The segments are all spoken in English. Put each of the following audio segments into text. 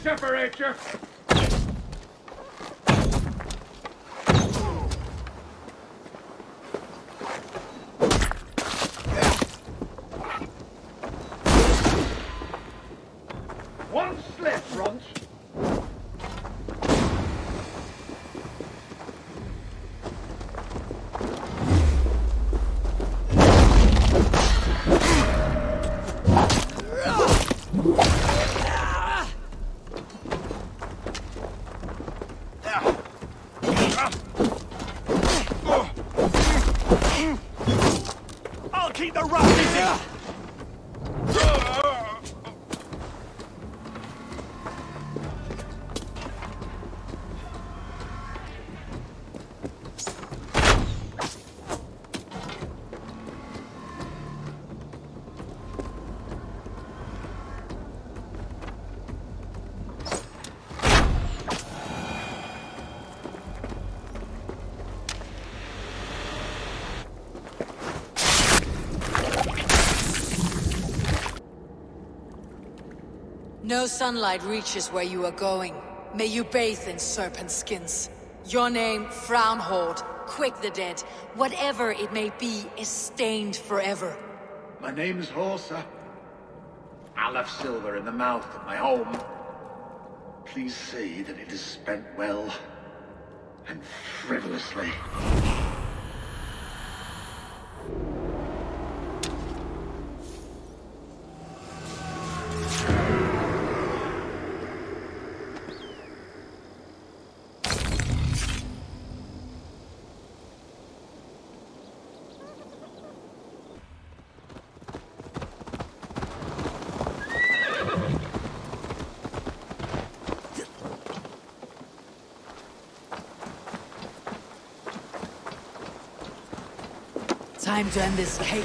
separate you. One slip, Runt. I'll keep the rough busy! No sunlight reaches where you are going. May you bathe in serpent skins. Your name, Frownhold, Quick the Dead, whatever it may be, is stained forever. My name's Horsa. I left silver in the mouth of my home. Please see that it is spent well and frivolously. Time to end this cake.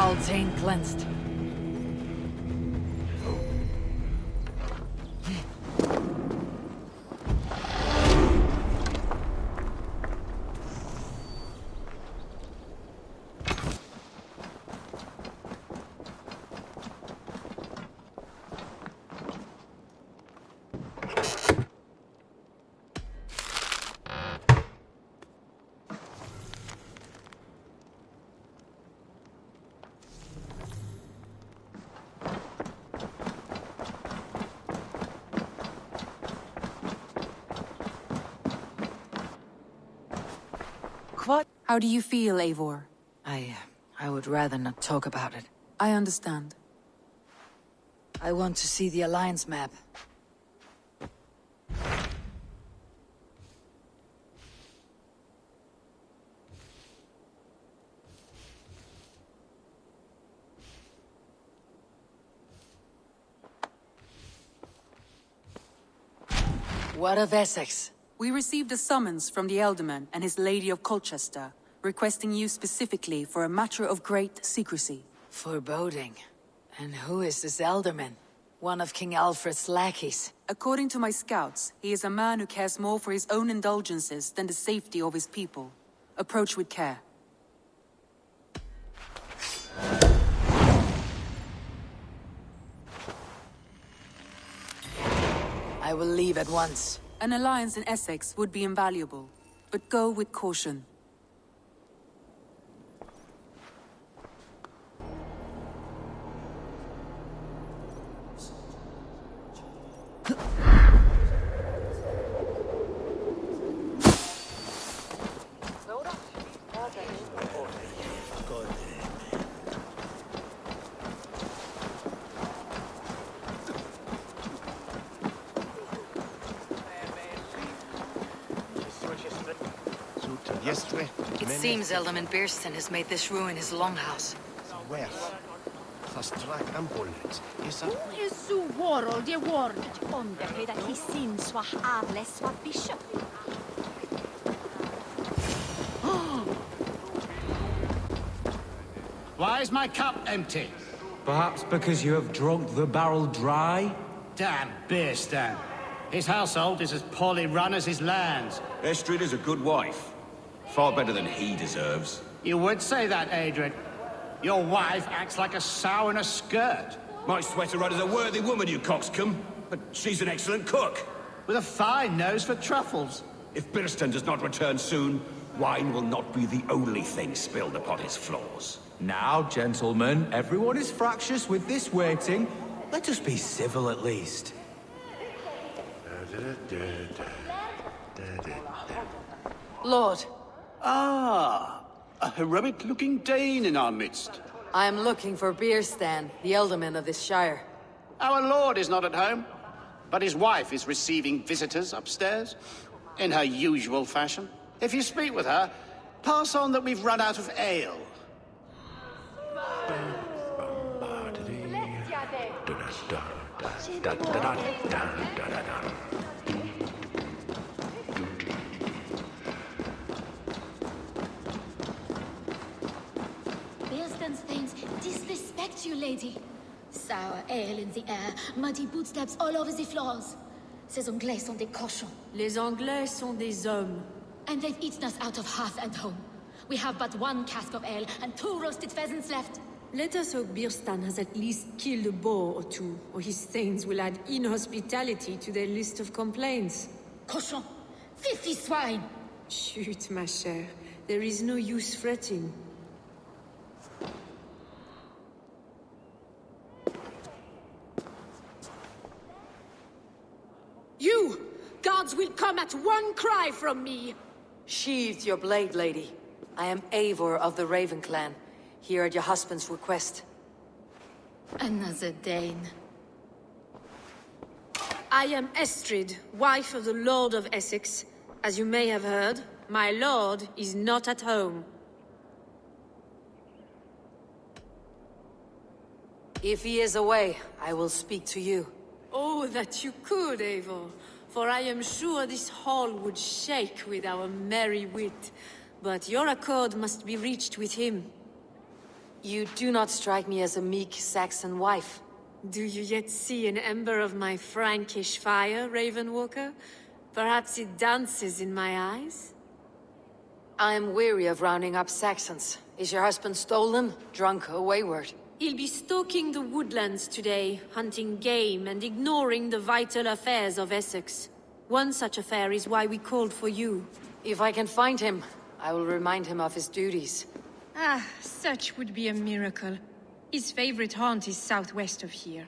Altain cleansed. What? How do you feel, Eivor? I would rather not talk about it. I understand. I want to see the Alliance map. What of Essex? We received a summons from the Elderman and his Lady of Colchester, requesting you specifically for a matter of great secrecy. Foreboding. And who is this Elderman? One of King Alfred's lackeys. According to my scouts, he is a man who cares more for his own indulgences than the safety of his people. Approach with care. I will leave at once. An alliance in Essex would be invaluable, but go with caution. It seems Elderman Bearston has made this ruin his longhouse. Why is my cup empty? Perhaps because you have drunk the barrel dry? Damn Bearstan. His household is as poorly run as his lands. Estrid is a good wife. Far better than he deserves. You would say that, Adrian. Your wife acts like a sow in a skirt. My sweater run is a worthy woman, you coxcomb. But she's an excellent cook. With a fine nose for truffles. If Birston does not return soon, wine will not be the only thing spilled upon his floors. Now, gentlemen, everyone is fractious with this waiting. Let us be civil at least. Lord, Ah, a heroic-looking Dane in our midst. I am looking for Bearstan, the Elderman of this shire. Our lord is not at home, but his wife is receiving visitors upstairs, in her usual fashion. If you speak with her, pass on that we've run out of ale. Bearston's thanes disrespect you, lady. Sour ale in the air, muddy footsteps all over the floors. Ces Anglais sont des cochons. Les Anglais sont des hommes. And they've eaten us out of hearth and home. We have but one cask of ale and 2 roasted pheasants left. Let us hope Birstan has at least killed a boar or 2, or his thanes will add inhospitality to their list of complaints. Cochon! Filthy swine! Chut, ma chère. There is no use fretting. You! Guards will come at one cry from me! Sheathe your blade, lady. I am Eivor of the Raven clan, here at your husband's request. Another Dane. I am Estrid, wife of the Lord of Essex. As you may have heard, my lord is not at home. If he is away, I will speak to you. Oh, that you could, Eivor. For I am sure this hall would shake with our merry wit. But your accord must be reached with him. You do not strike me as a meek Saxon wife. Do you yet see an ember of my Frankish fire, Ravenwalker? Perhaps it dances in my eyes? I am weary of rounding up Saxons. Is your husband stolen, drunk, or wayward? He'll be stalking the woodlands today, hunting game and ignoring the vital affairs of Essex. One such affair is why we called for you. If I can find him, I will remind him of his duties. Ah, such would be a miracle. His favorite haunt is southwest of here.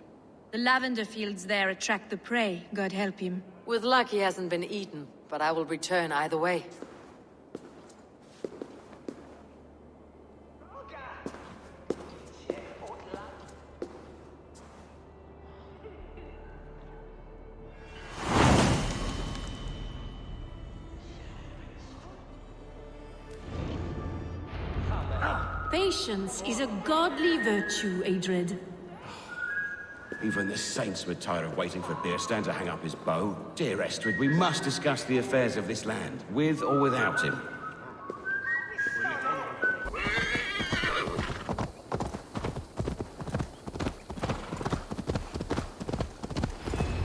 The lavender fields there attract the prey, God help him. With luck, he hasn't been eaten, but I will return either way. Patience is a godly virtue, Adred. Even the saints would tire of waiting for Beerstan to hang up his bow. Dear Estrid, we must discuss the affairs of this land, with or without him.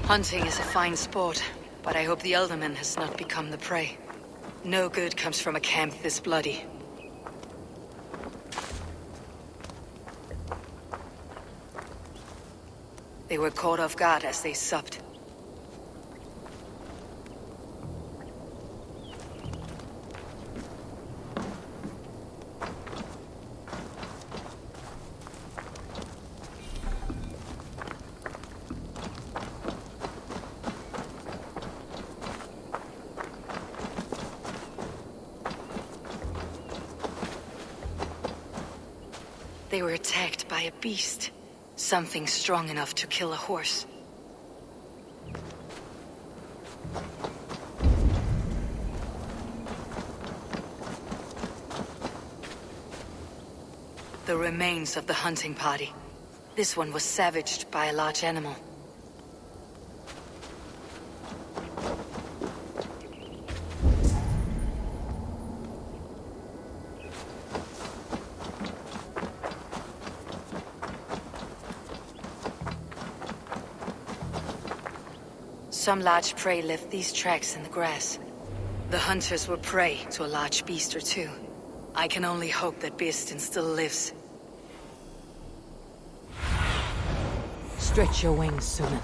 Hunting is a fine sport, but I hope the Elderman has not become the prey. No good comes from a camp this bloody. They were caught off guard as they supped. They were attacked by a beast. Something strong enough to kill a horse. The remains of the hunting party. This one was savaged by a large animal. Some large prey left these tracks in the grass. The hunters were prey to a large beast or two. I can only hope that Beerstan still lives. Stretch your wings, Sunan.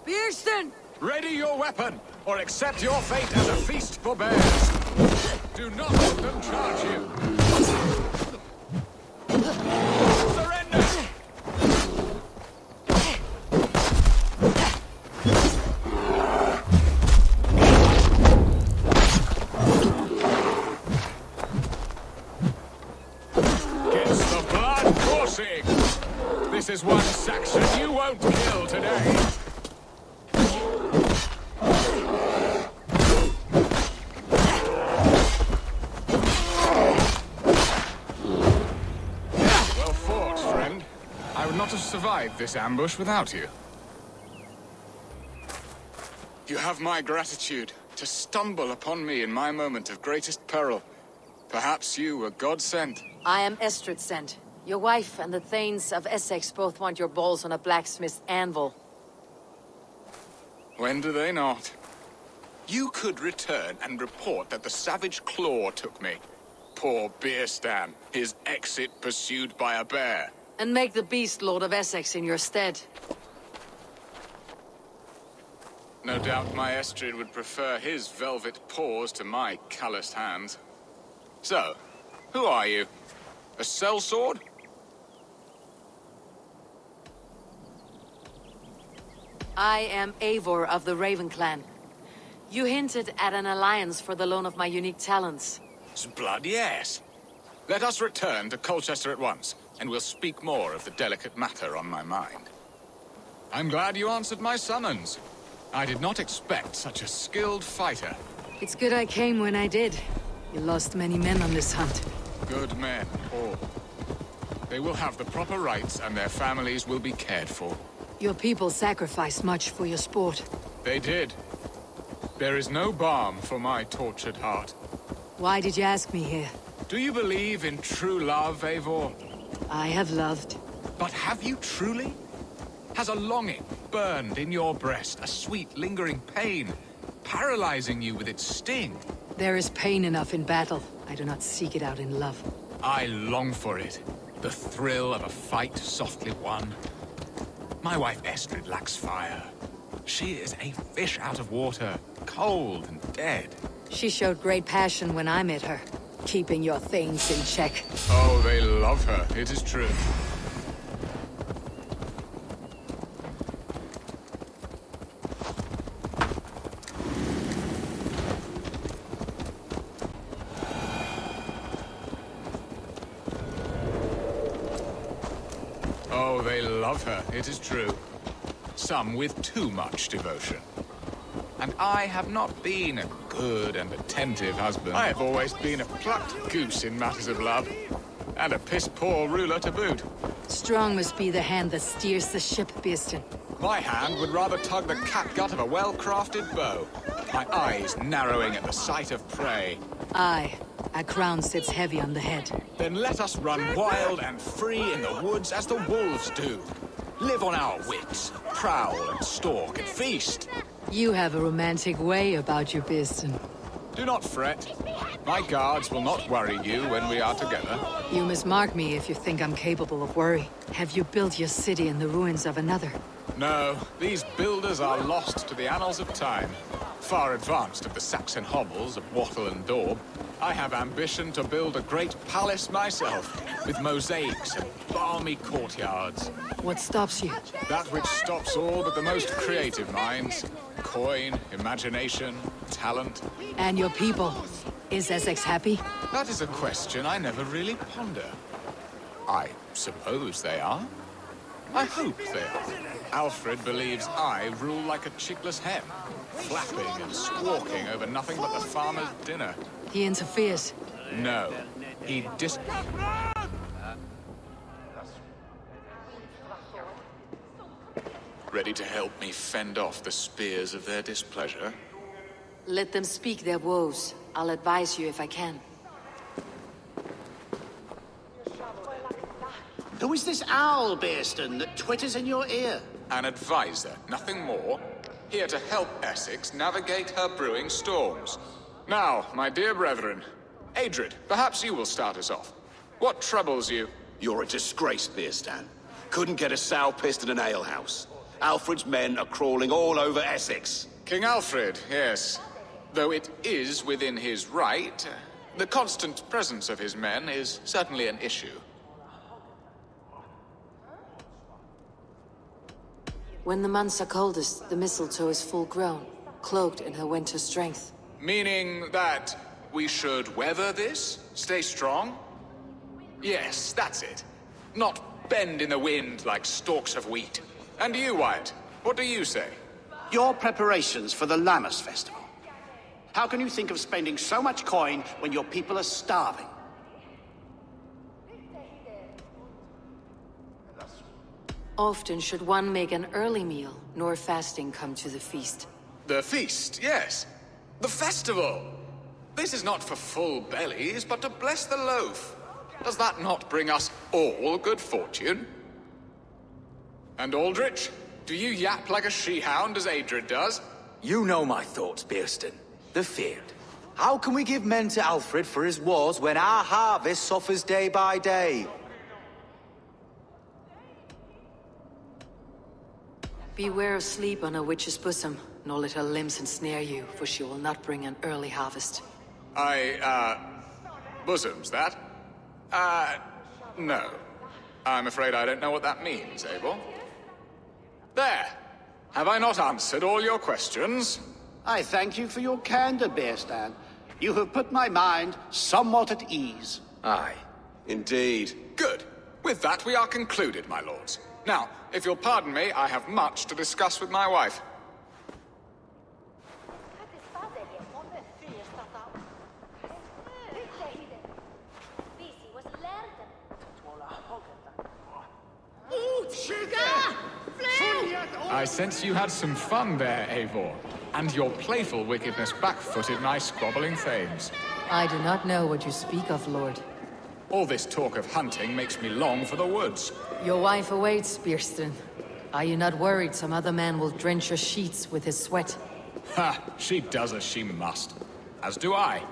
Beerstan! Ready your weapon, or accept your fate as a feast for bears. Do not let them charge you. Surrender! Gets the blood coursing. This is one Saxon you won't kill today. Have survived this ambush without you. You have my gratitude to stumble upon me in my moment of greatest peril. Perhaps you were God-sent. I am Estrid sent. Your wife and the Thanes of Essex both want your balls on a blacksmith's anvil. When do they not? You could return and report that the savage claw took me. Poor Beerstan, his exit pursued by a bear. And make the beast Lord of Essex in your stead. No doubt my Estrid would prefer his velvet paws to my calloused hands. So, who are you? A sellsword? I am Eivor of the Raven clan. You hinted at an alliance for the loan of my unique talents. Blood, yes. Let us return to Colchester at once, and we'll speak more of the delicate matter on my mind. I'm glad you answered my summons. I did not expect such a skilled fighter. It's good I came when I did. You lost many men on this hunt. Good men, all. They will have the proper rights and their families will be cared for. Your people sacrificed much for your sport. They did. There is no balm for my tortured heart. Why did you ask me here? Do you believe in true love, Eivor? I have loved. But have you truly? Has a longing burned in your breast, a sweet, lingering pain, paralyzing you with its sting? There is pain enough in battle. I do not seek it out in love. I long for it. The thrill of a fight softly won. My wife Estrid lacks fire. She is a fish out of water, cold and dead. She showed great passion when I met her, keeping your things in check. Oh, they love her, it is true. Oh, they love her, it is true. Some with too much devotion. And I have not been a good and attentive husband. I have always been a plucked goose in matters of love. And a piss-poor ruler to boot. Strong must be the hand that steers the ship, Beeston. My hand would rather tug the catgut of a well-crafted bow. My eyes narrowing at the sight of prey. Aye, a crown sits heavy on the head. Then let us run wild and free in the woods as the wolves do. Live on our wits, prowl and stalk and feast. You have a romantic way about you, Beeston. Do not fret. My guards will not worry you when we are together. You must mark me if you think I'm capable of worry. Have you built your city in the ruins of another? No, these builders are lost to the annals of time. Far advanced of the Saxon hovels of Wattle and Daub, I have ambition to build a great palace myself, with mosaics and balmy courtyards. What stops you? That which stops all but the most creative minds. Coin, imagination, talent. And your people? Is Essex happy? That is a question I never really ponder. I suppose they are. I hope they are. Alfred believes I rule like a chickless hen, flapping and squawking over nothing but the farmer's dinner. He interferes. No, he Ready to help me fend off the spears of their displeasure? Let them speak their woes. I'll advise you if I can. Who is this owl, Beeston, that twitters in your ear? An advisor, nothing more. Here to help Essex navigate her brewing storms. Now, my dear brethren, Adrid, perhaps you will start us off. What troubles you? You're a disgrace, Beerstan. Couldn't get a sow pissed in an alehouse. Alfred's men are crawling all over Essex. King Alfred, yes. Though it is within his right, the constant presence of his men is certainly an issue. When the months are coldest, the mistletoe is full grown, cloaked in her winter strength. Meaning that we should weather this? Stay strong? Yes, that's it. Not bend in the wind like stalks of wheat. And you, Wyatt, what do you say? Your preparations for the Lammas festival. How can you think of spending so much coin when your people are starving? Often should one make an early meal, nor fasting come to the feast. The feast, yes. The festival! This is not for full bellies, but to bless the loaf. Does that not bring us all good fortune? And Aldrich, do you yap like a she-hound as Adrid does? You know my thoughts, Beerston. The field. How can we give men to Alfred for his wars when our harvest suffers day by day? Beware of sleep on a witch's bosom, nor let her limbs ensnare you, for she will not bring an early harvest. Bosoms, that? No. I'm afraid I don't know what that means, Abel. There! Have I not answered all your questions? I thank you for your candor, Beerstan. You have put my mind somewhat at ease. Aye, indeed. Good. With that, we are concluded, my lords. Now, if you'll pardon me, I have much to discuss with my wife. I sense you had some fun there, Eivor. And your playful wickedness backfooted my squabbling thanes. I do not know what you speak of, Lord. All this talk of hunting makes me long for the woods. Your wife awaits, Björsten. Are you not worried some other man will drench your sheets with his sweat? Ha! She does as she must. As do I.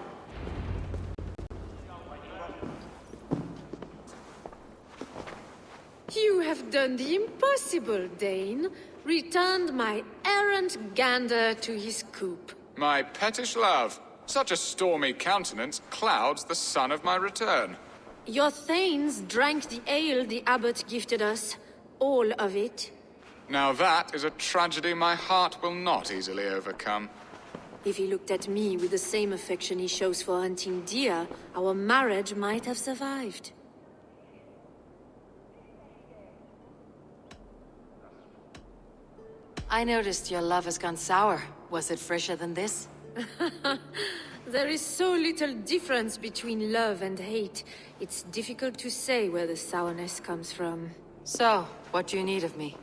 You have done the impossible, Dane. Returned my errant gander to his coop. My pettish love. Such a stormy countenance clouds the sun of my return. Your thanes drank the ale the abbot gifted us. All of it. Now that is a tragedy my heart will not easily overcome. If he looked at me with the same affection he shows for hunting deer, our marriage might have survived. I noticed your love has gone sour. Was it fresher than this? There is so little difference between love and hate. It's difficult to say where the sourness comes from. So, what do you need of me?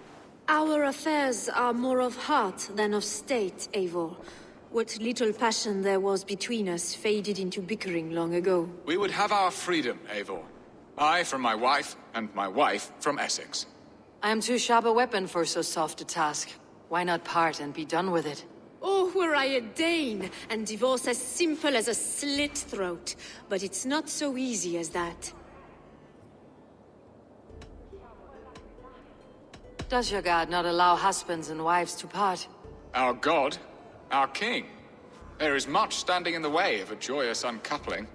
Our affairs are more of heart than of state, Eivor. What little passion there was between us faded into bickering long ago. We would have our freedom, Eivor. I from my wife, and my wife from Essex. I am too sharp a weapon for so soft a task. Why not part and be done with it? Oh, were I a Dane, and divorce as simple as a slit throat. But it's not so easy as that. Does your god not allow husbands and wives to part? Our god? Our king? There is much standing in the way of a joyous uncoupling.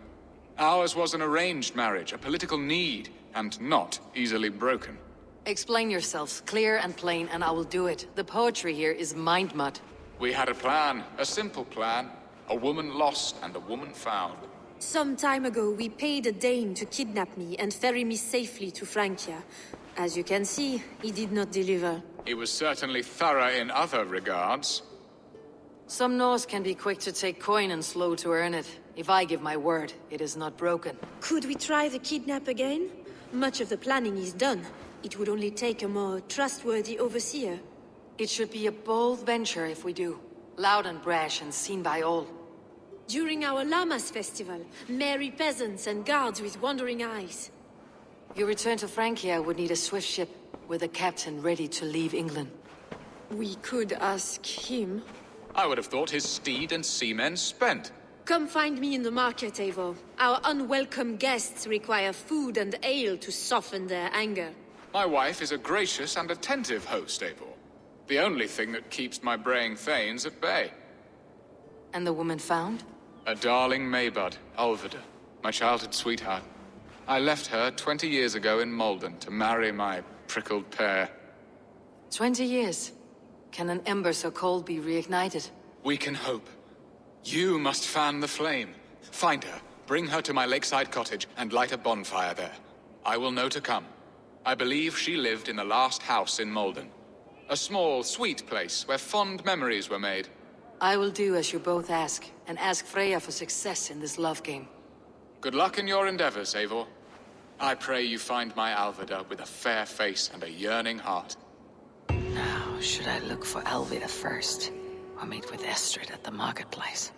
Ours was an arranged marriage, a political need, and not easily broken. Explain yourselves, clear and plain, and I will do it. The poetry here is mind mud. We had a plan, a simple plan. A woman lost and a woman found. Some time ago, we paid a Dane to kidnap me and ferry me safely to Francia. As you can see, he did not deliver. He was certainly thorough in other regards. Some Norse can be quick to take coin and slow to earn it. If I give my word, it is not broken. Could we try the kidnap again? Much of the planning is done. It would only take a more trustworthy overseer. It should be a bold venture if we do. Loud and brash and seen by all. During our Llamas festival, merry peasants and guards with wandering eyes. Your return to Francia would need a swift ship, with a captain ready to leave England. We could ask him. I would have thought his steed and seamen spent. Come find me in the market, Eivor. Our unwelcome guests require food and ale to soften their anger. My wife is a gracious and attentive host, Eivor. The only thing that keeps my braying thanes at bay. And the woman found? A darling Maybud, Alvida, my childhood sweetheart. I left her 20 years ago in Malden to marry my prickled pear. 20 years? Can an ember so cold be reignited? We can hope. You must fan the flame. Find her, bring her to my lakeside cottage, and light a bonfire there. I will know to come. I believe she lived in the last house in Malden. A small, sweet place where fond memories were made. I will do as you both ask, and ask Freya for success in this love game. Good luck in your endeavors, Eivor. I pray you find my Alvida with a fair face and a yearning heart. Now, should I look for Alvida first, or meet with Estrid at the marketplace?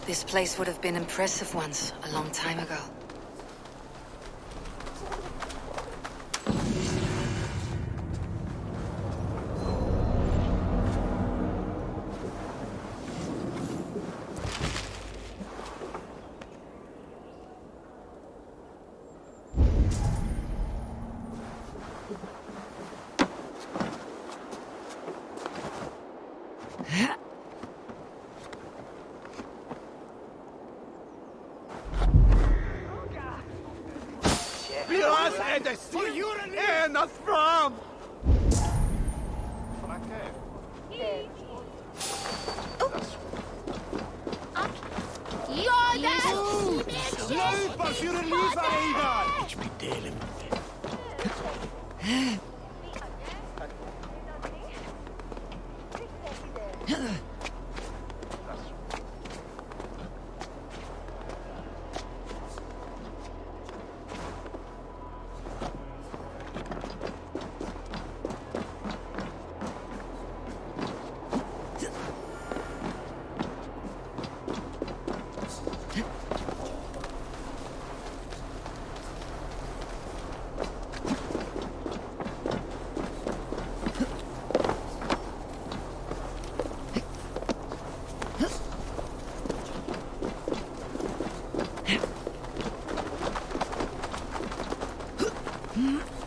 This place would have been impressive once, a long time ago. oss är det ena fram! Sluipa, fyra livar i där! Hmm?